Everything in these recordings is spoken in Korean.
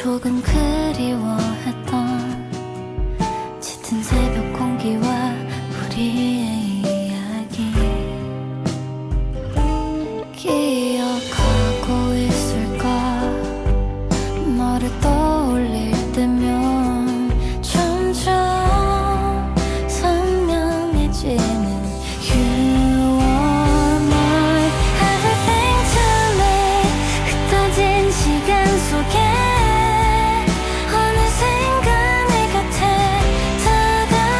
조금 그리워했던 짙은 새벽 공기와 우리의 이야기 기억하고 있을까. 너를 떠올릴 때면 점점 선명해지는 You are my everything to me. 흩어진 시간 속에 어느샌가 내 곁에 다가와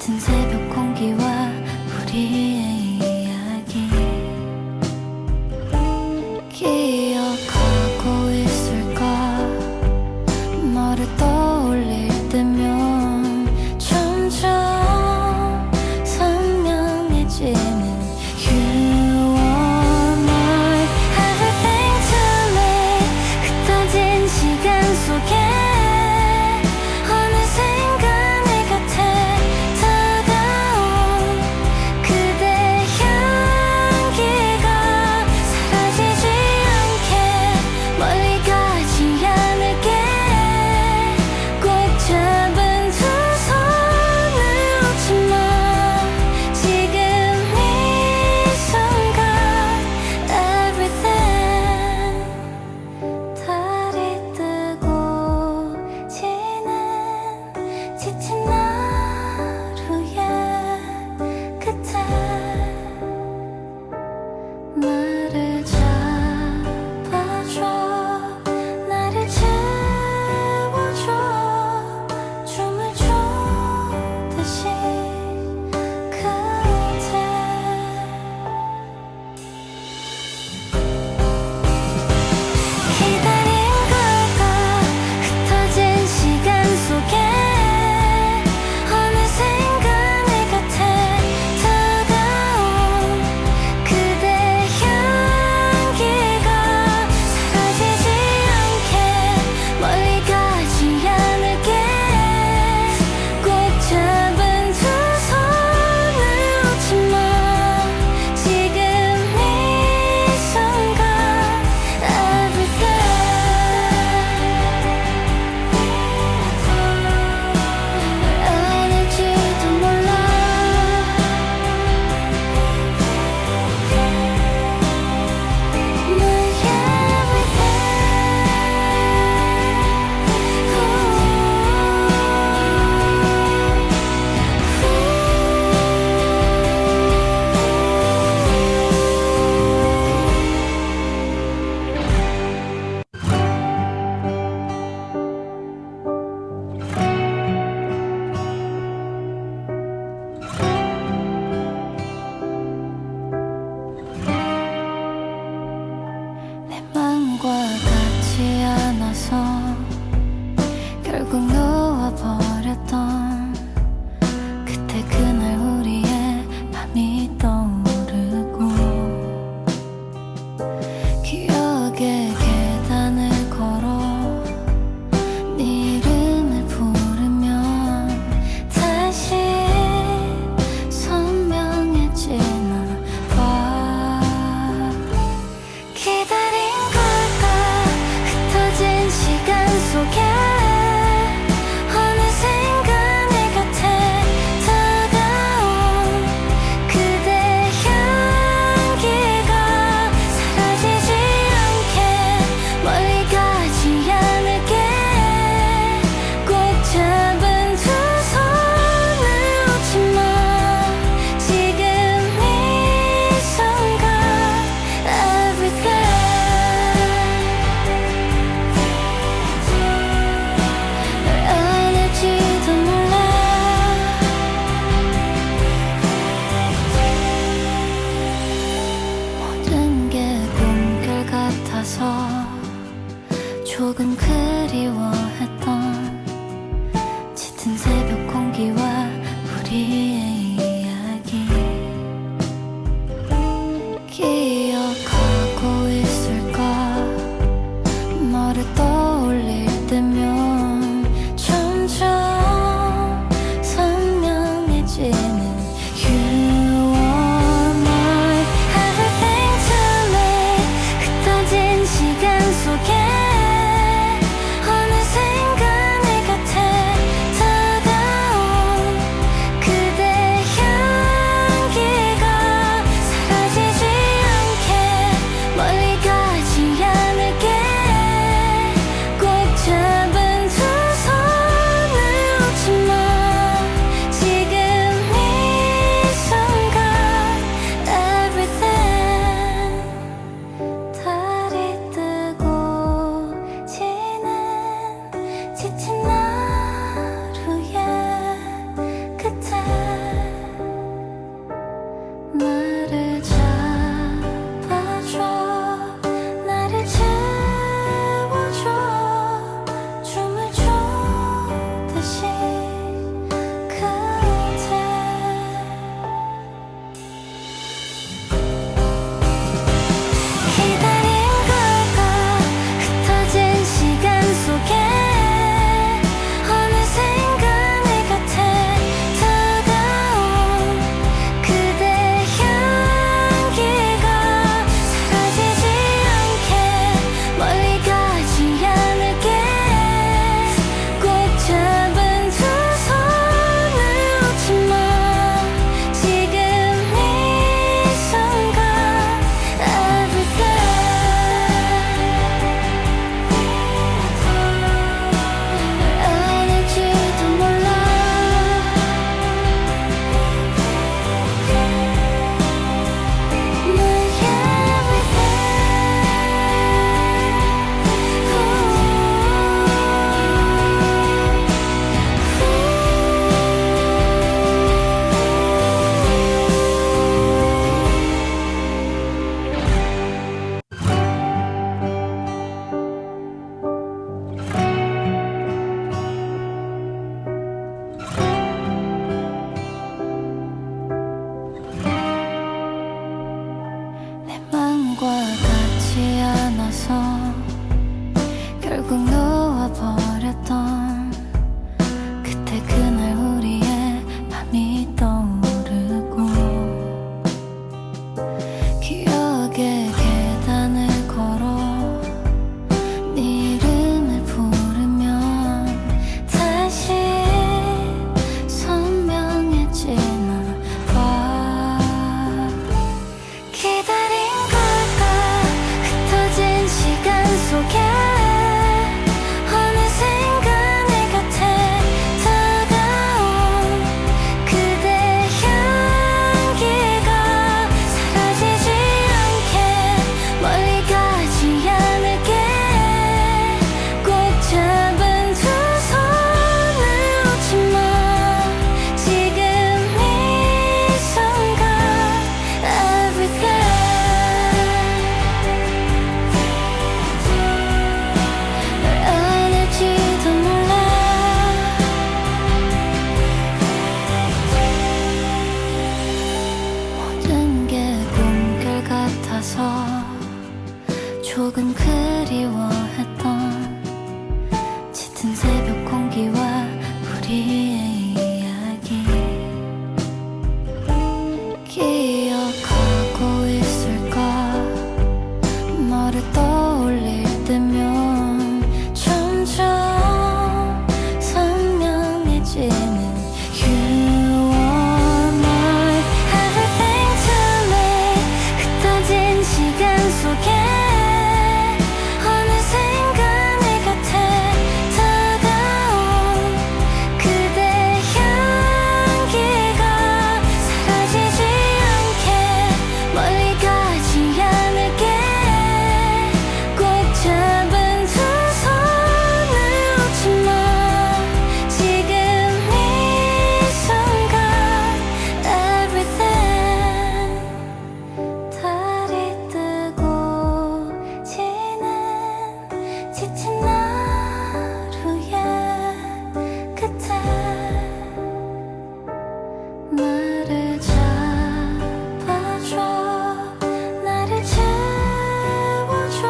짙은 새벽 공기와 우리의 이야기 기억하고 있을까. 너를 떠올릴 때면 점점 선명해지는 You are my everything to me. 흩어진 시간 속에 어느샌가 내 곁에 다가온 그대 향기가 사라지지 않게 멀리 가지 않을게. 꼭 잡은 두 손을 놓지 마. 지금 이 순간 everything. 달이 뜨고 지는 지친 하루의 끝에 나를 잡아줘. 나를 채워줘. 춤을 추듯이 그대 기다린 걸까. 흩어진 시간 속에 어느샌가 내 곁에 다가온 그대 향기가 사라지지 않게 멀리 가지 않을게. 꼭 잡은 두 손을 놓지 마. 지금 이 순간 everything. 널 안을지도 몰라. 너의 내 맘과 같지 않아서 결국 놓아버렸던 그때 그날 우리의 밤이 떠오르고 기억의 계단을 걸어 네 이름을 부르면 다시 선명해지나 봐. 기다린 걸까. 흩어진 시간 속에 어느샌가 내 곁에 다가온 그대 향기가 사라지지 않게 멀리 가지 않을게. 꼭 잡은 두 손을 놓지 마. 지금 이 순간 everything. 널 안을지도 몰라. 모든 게 꿈결 같아서 조금 그리워했던 짙은 새벽 공기와 우리의 이야기 기억하고 있을까. 너를 떠올릴 때면 점점 선명해지는 You are my everything to me. 흩어진 시간 속에 어느샌가 내 곁에 다가온 그대 향기가 사라지지 않게 멀리 가지 않을게. 꼭 잡은 두 손을 놓지 마. 지금 이 조금 그리워했던 짙은 새벽 공기와 우리의 이야기 기억하고 있을까. 너를 떠올릴 때면 점점 선명해지는 You are my everything to me. 흩어진 시간 속에 어느샌가 내 곁에 다가온 그대 향기가 사라지지 않게 멀리 가지 않을게. 꼭 잡은 두 손을 놓지 마. 지금 이 순간 everything. 달이 뜨고 지는 지친 하루의 끝에 나를 잡아줘. 나를 채워줘.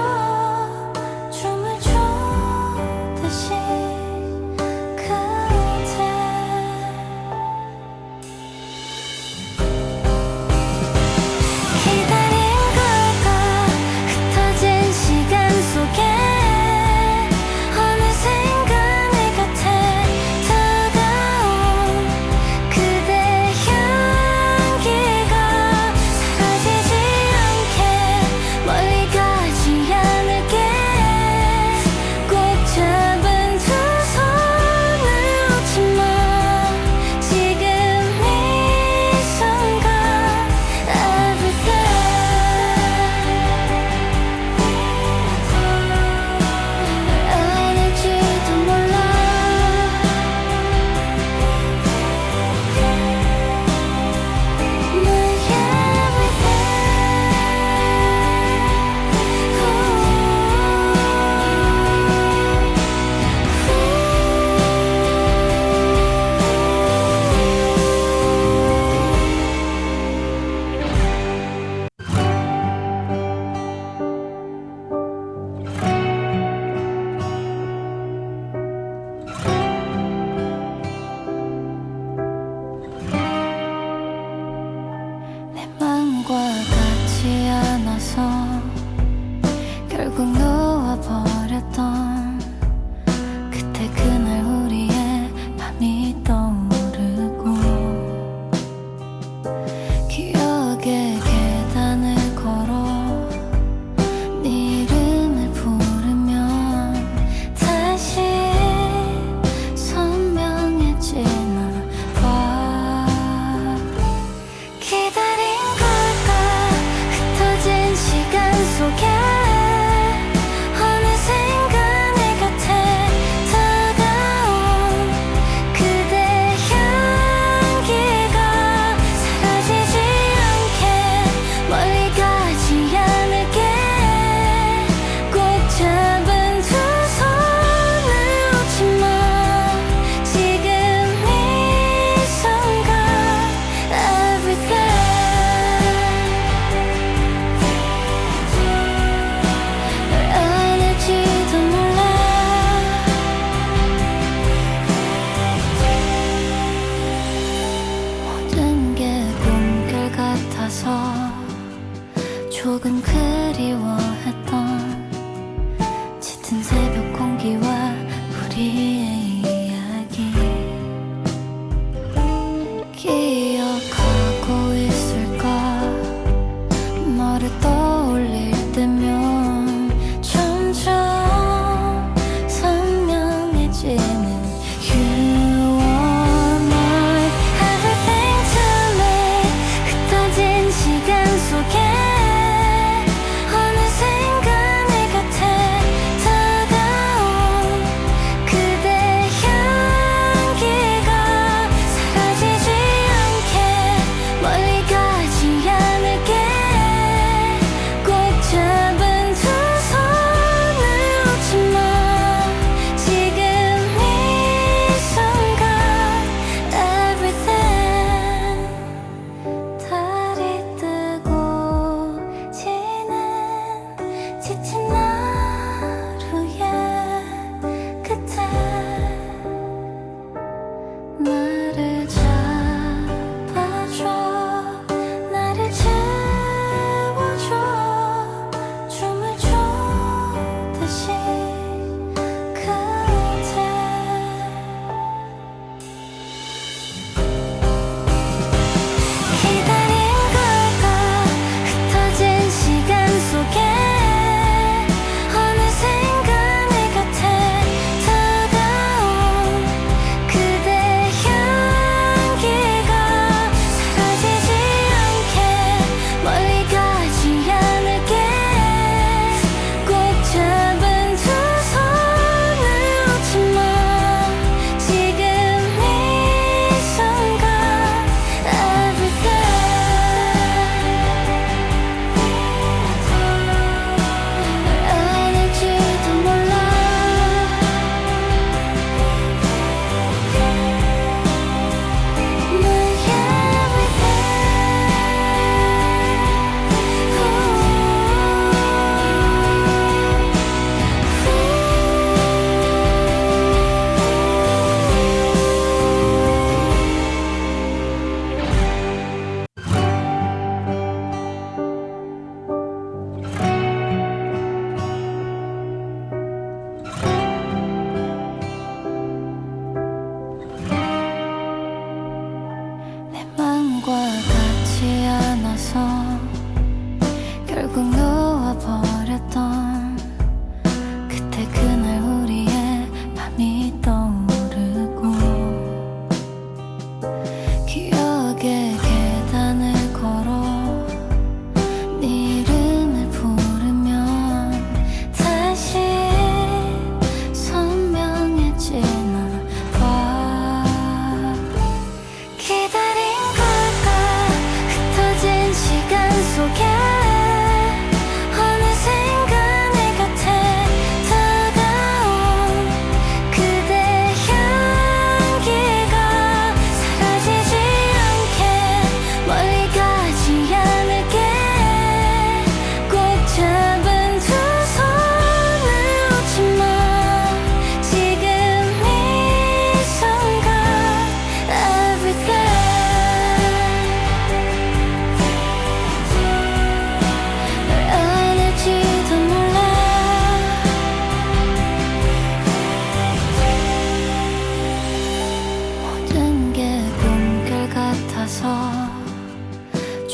춤을 추듯이 그대 기다린 걸까. 흩어진 시간 속에 어느샌가 내 곁에 다가온 그대 향기가 사라지지 않게 멀리 가지 않을게. 꼭 잡은 두 손을 놓지 마. 지금 이 순간 everything. 널 안을지도 몰라. My 내 맘과 같지 않아서 결국 놓아버렸던 그때 그날 우리의 밤이 떠오르고 기억의 계단을 걸어 네 이름을 부르면 다시 선명해지나 봐. 기다린 걸까. 흩어진 시간 속에 어느샌가 내 곁에 다가온 그대 향기가 사라지지 않게 멀리 가지 않을게. 꼭 잡은 두 손을 놓지 마. 지금 이 순간 everything. 널 안을지도 몰라. 모든 게 꿈결 같아서 조금 그리워했던 짙은 새벽 공기와 우리의 이야기 기억하고 있을까. 너를 떠올릴 때면 점점 선명해지는 You are my everything to me. 흩어진 시간 속에 어느새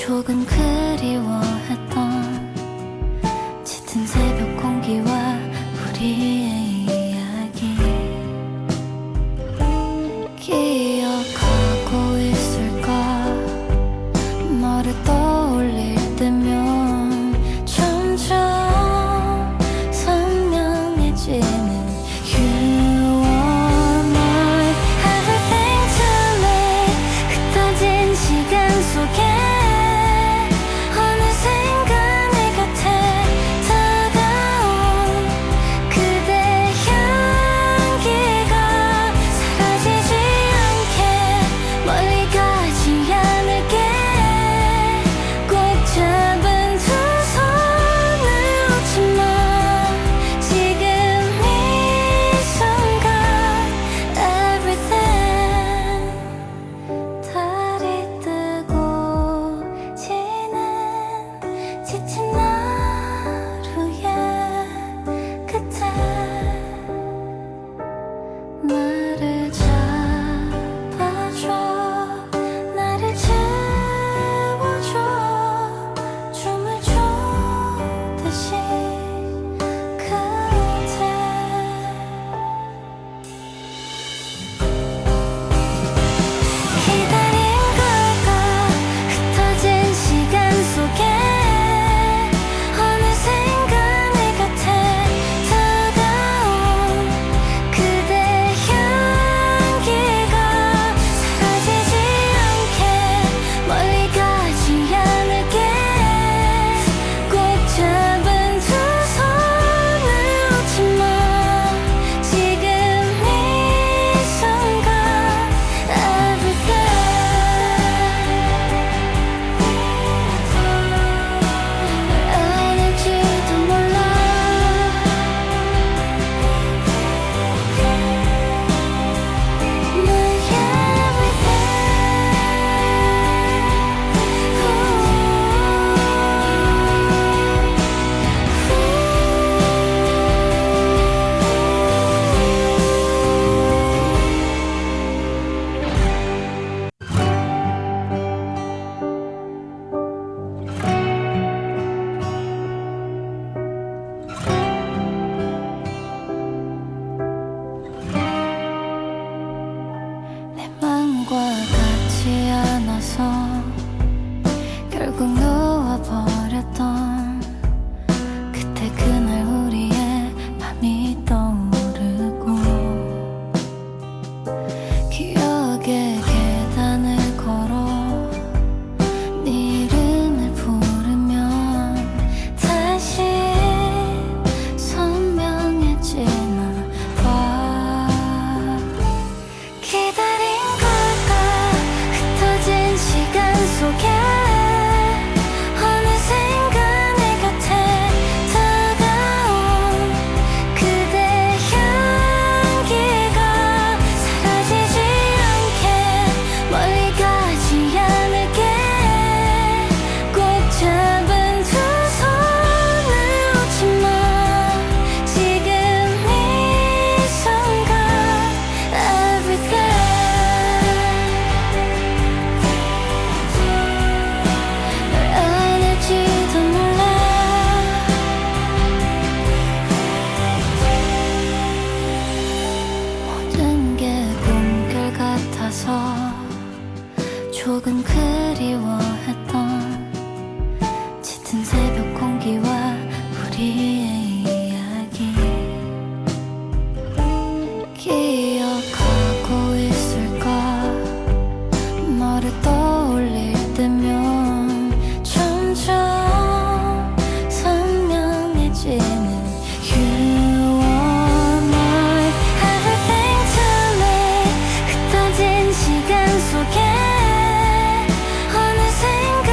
조금 그리워했던 짙은 새벽 공기와 우리의 이야기 기억하고 있을까. 너를 떠올릴 때면 점점 선명해지는 You are my everything to me. 흩어진 시간 속에 어느샌가 내 곁에 다가온 그대 향기가 사라지지 않게 멀리 가지 않을게. 꼭 잡은 두 손을 놓지 마. 지금 이 순간 everything. 달이 뜨고 지는 지친 하루의 끝에 나를 잡아줘. 나를 채워줘. 춤을 춰듯이 그대 기다린 걸까. 흩어진 시간 속에 어느샌가 내 곁에 다가온 그대 향기가 사라지지 않게 멀리 가지 않을게. 꼭 잡은 두 손을 놓지 마. 지금 이 순간 everything. 널 안을지도 몰라. My 내 맘과 같지 않아서 결국 놓아버렸던 그때 그날 우리의 밤이 떠오르고 기억의 계단을 걸어 네 이름을 부르면 다시 선명해지나 봐. 기다린 걸까. 흩어진 시간 속에 어느샌가 내 곁에 다가온 그대 향기가 사라지지 않게 멀리 가지 않을게. 꼭 잡은 두 손을 놓지 마. 지금 이 순간 everything. 널 안을지도 몰라. 모든 게 꿈결 같아서 조금 그리워했던 짙은 새벽 공기와 우리의 이야기 기억하고 있을까. 너를 떠올릴 때면 점점 선명해지는 You are my everything to me. 흩어진 시간 속에 어느샌가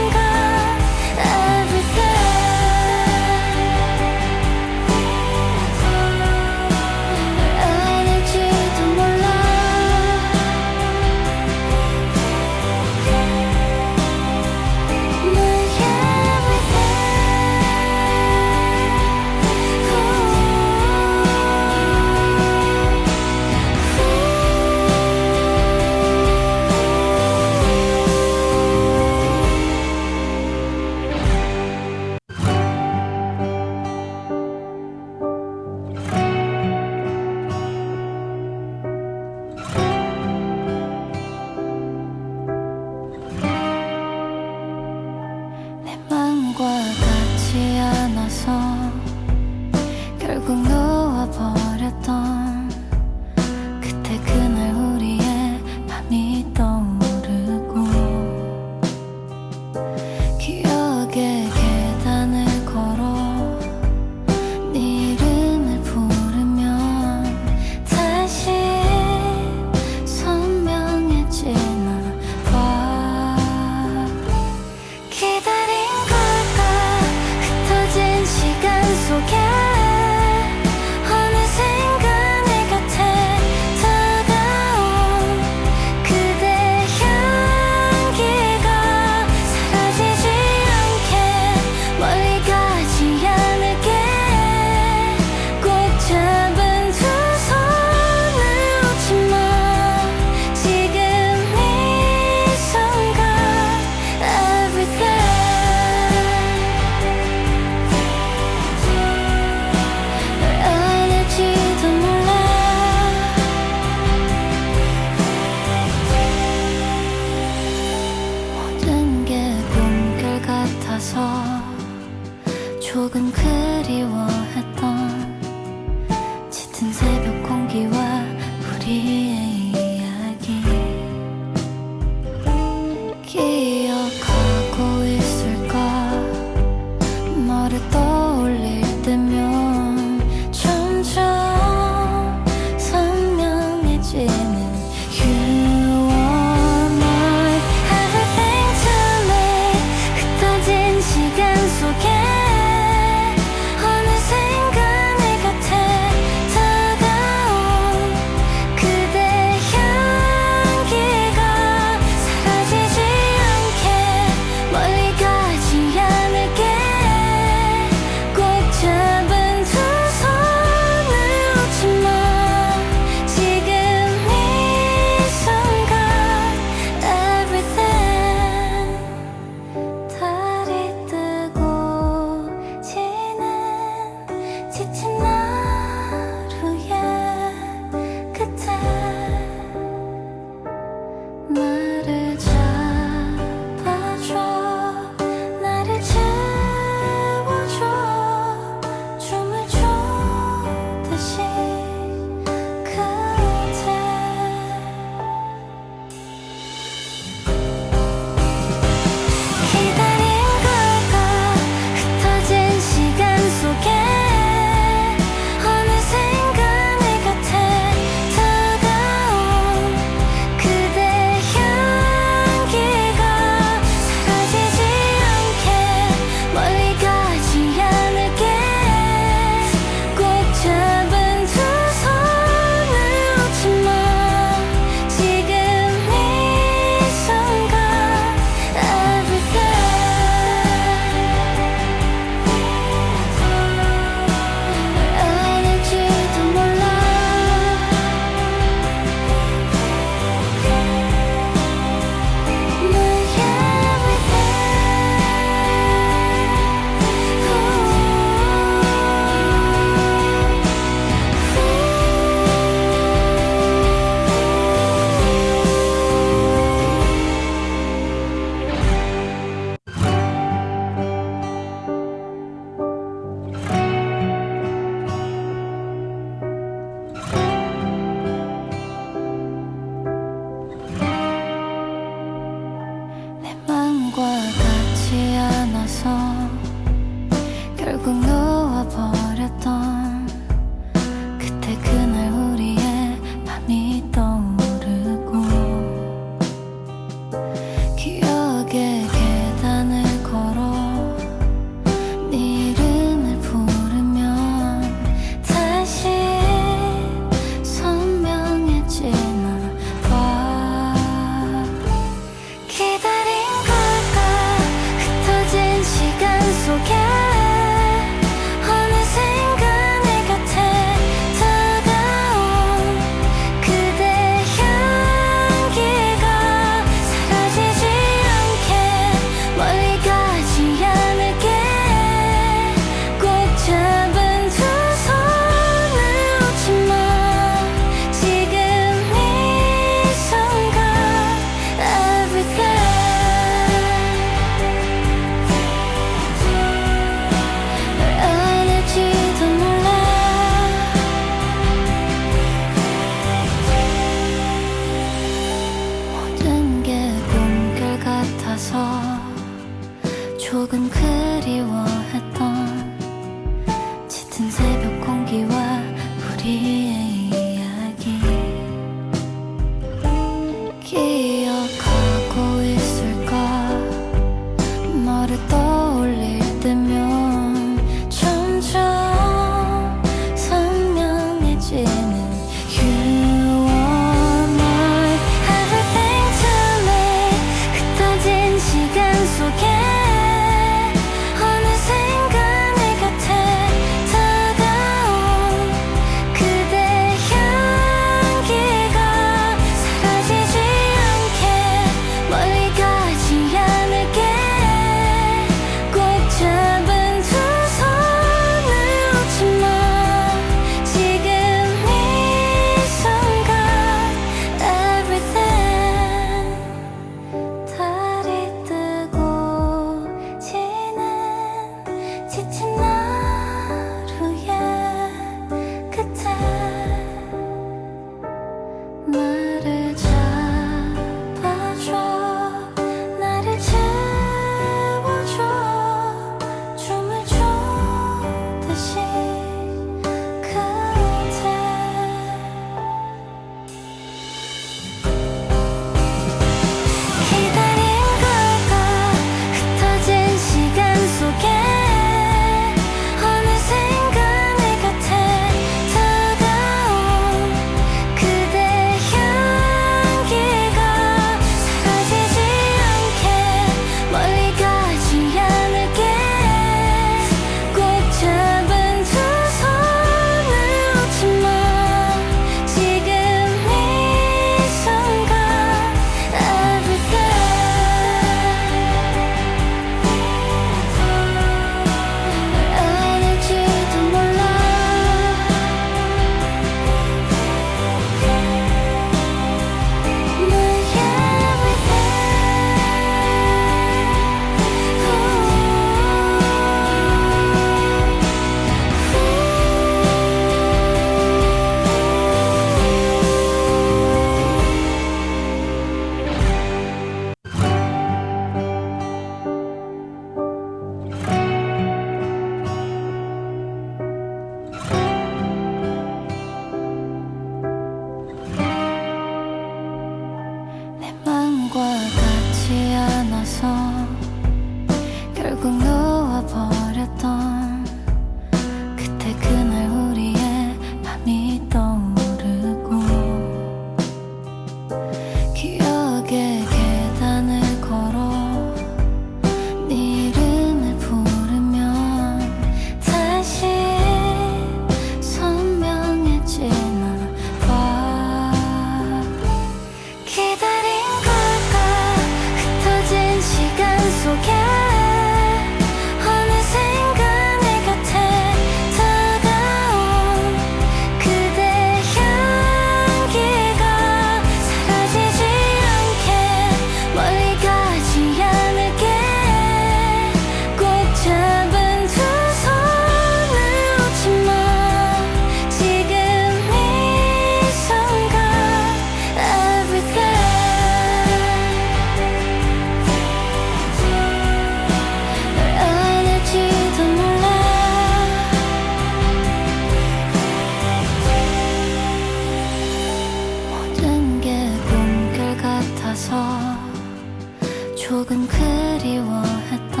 조금 그리워했던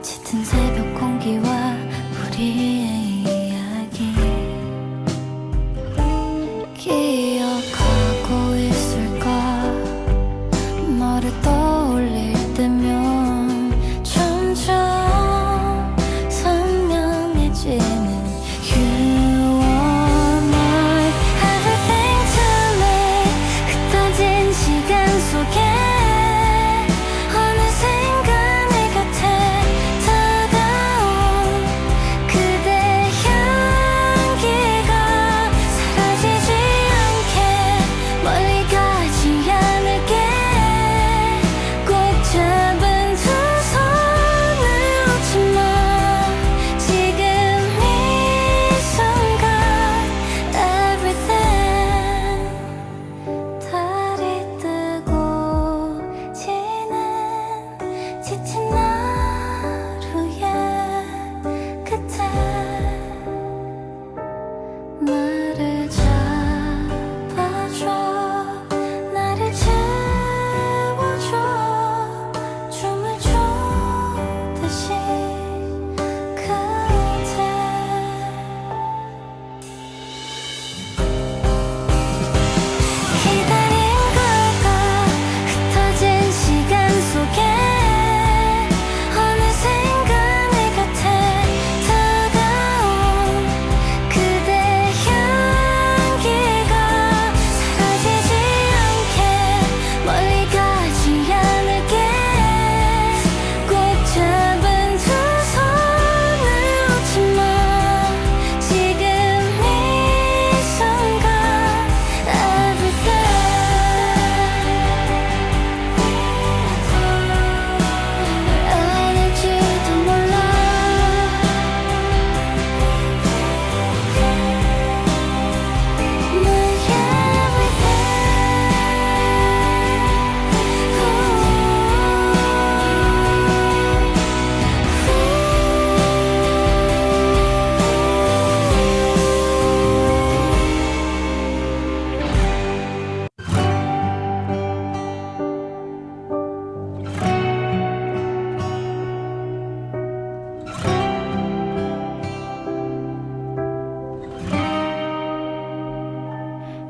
짙은 새벽 공기와 우리의 이야기 기억하고 있을까. 너를 떠올릴 때면 점점 선명해지는 You are my everything to me. 흩어진 시간 속에 어느샌가 내 곁에 다가온 그대 향기가 사라지지 않게 멀리 가지 않을게. 꼭 잡은 두 손을 놓지 마. 지금 이 순간 everything. 달이 뜨고 지는 지친 하루의 끝에 나를 잡아줘. 나를 채워줘. 춤을 추듯이 그대 기다린 걸까. 흩어진 시간 속에 어느샌가 내 곁에 다가온 그대 향기가 사라지지 않게 멀리 가지 않을게. 꼭 잡은 두 손을 놓지 마. 지금 이 순간 everything. 안을지도 몰라. My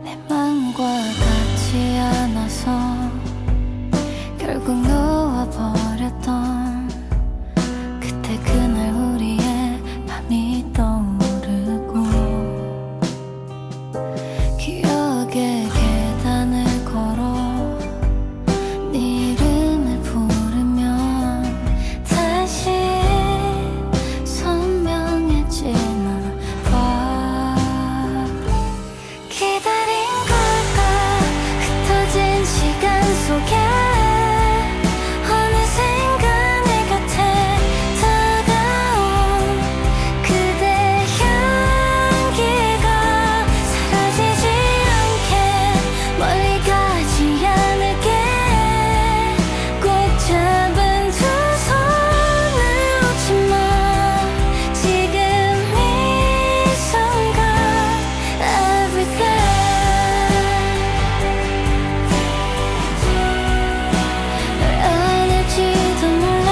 내 맘과 같지 않아서 결국 놓아버렸던 그때 그날 우리의 밤이 떠오르고 기억의 계단을 걸어 네 이름을 부르면 다시 선명해지나 봐. 기다린 걸까. 흩어진 시간 속에 어느샌가 내 곁에 다가온 그대 향기가 사라지지 않게 멀리 가지 않을게. 꼭 잡은 두 손을 놓지 마. 지금 이 순간 everything. 널 안을지도 몰라.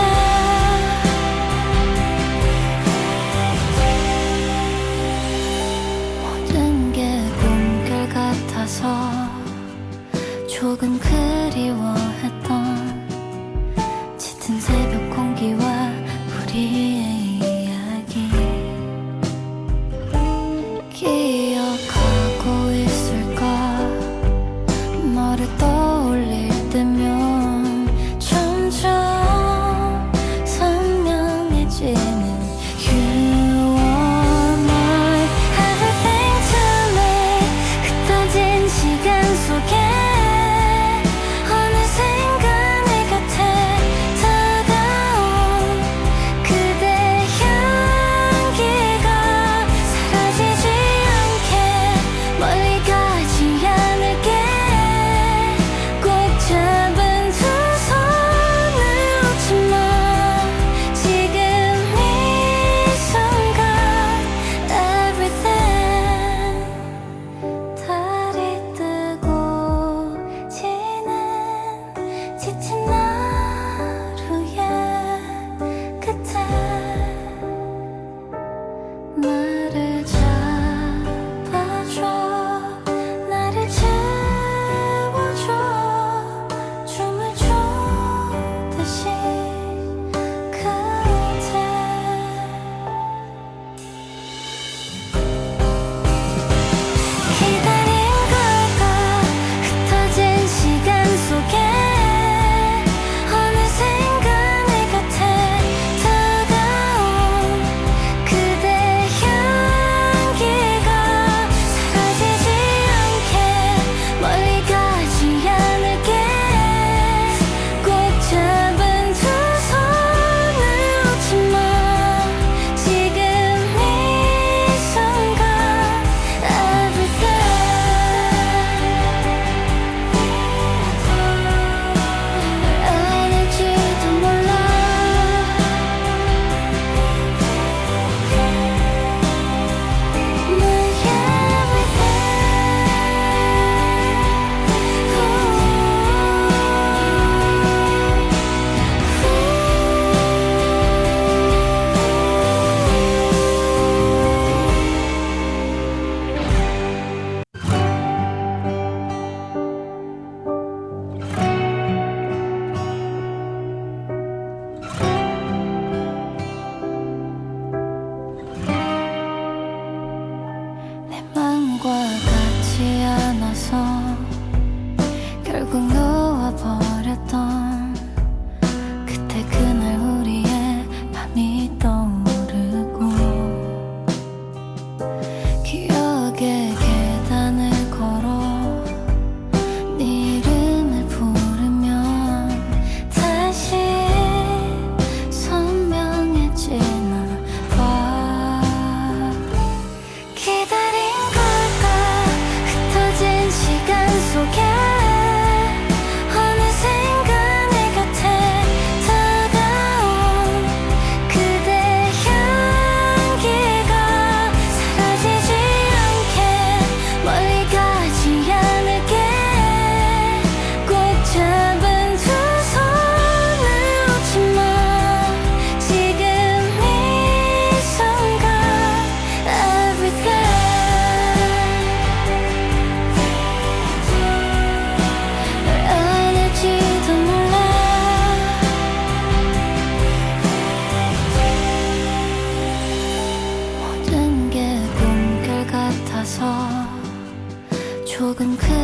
모든 게 꿈결 같아서 조금 그리워했던 짙은 새벽 공기와 우리의 이야기 기억하고 있을까. 너를 떠올릴 때면 점점 선명해지는 You are my everything to me. 흩어진 시간 속에 어느새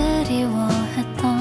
그리워했던